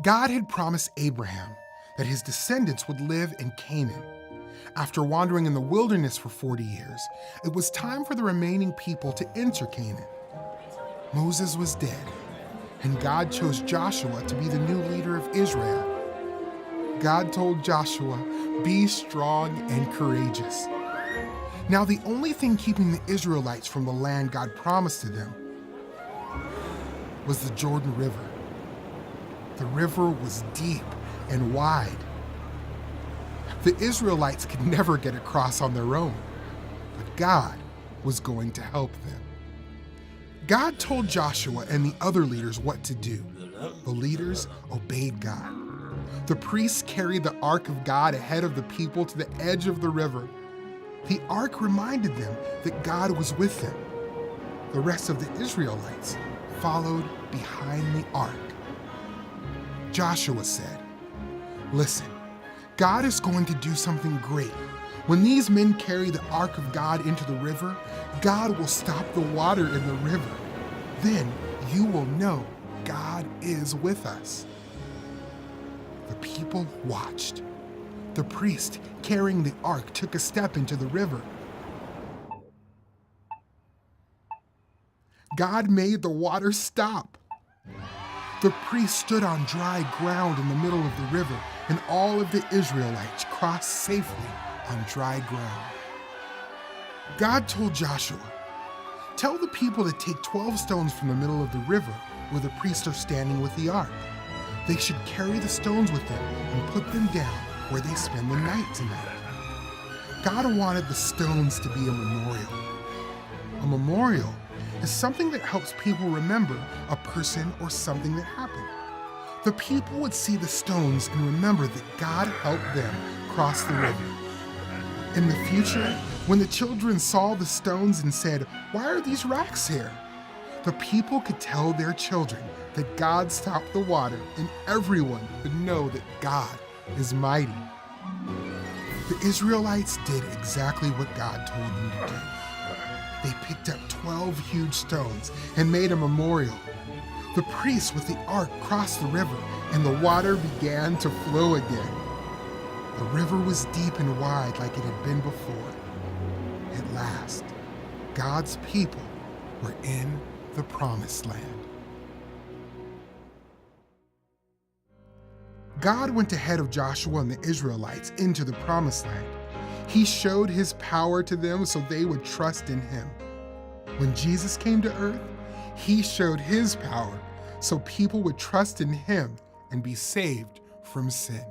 God had promised Abraham that his descendants would live in Canaan. After wandering in the wilderness for 40 years, it was time for the remaining people to enter Canaan. Moses was dead, and God chose Joshua to be the new leader of Israel. God told Joshua, "Be strong and courageous." Now, the only thing keeping the Israelites from the land God promised to them was the Jordan River. The river was deep and wide. The Israelites could never get across on their own, but God was going to help them. God told Joshua and the other leaders what to do. The leaders obeyed God. The priests carried the ark of God ahead of the people to the edge of the river. The ark reminded them that God was with them. The rest of the Israelites followed behind the ark. Joshua said, "Listen, God is going to do something great. When these men carry the ark of God into the river, God will stop the water in the river. Then you will know God is with us." The people watched. The priest carrying the ark took a step into the river. God made the water stop. The priest stood on dry ground in the middle of the river, and all of the Israelites crossed safely on dry ground. God told Joshua, "Tell the people to take 12 stones from the middle of the river where the priests are standing with the ark. They should carry the stones with them and put them down where they spend the night tonight." God wanted the stones to be a memorial. A memorial is something that helps people remember a person or something that happened. The people would see the stones and remember that God helped them cross the river. In the future, when the children saw the stones and said, "Why are these rocks here?" the people could tell their children that God stopped the water, and everyone would know that God is mighty. The Israelites did exactly what God told them to do. They picked up 12 huge stones and made a memorial. The priests with the ark crossed the river, and the water began to flow again. The river was deep and wide like it had been before. At last, God's people were in the Promised Land. God went ahead of Joshua and the Israelites into the Promised Land. He showed his power to them so they would trust in him. When Jesus came to earth, he showed his power so people would trust in him and be saved from sin.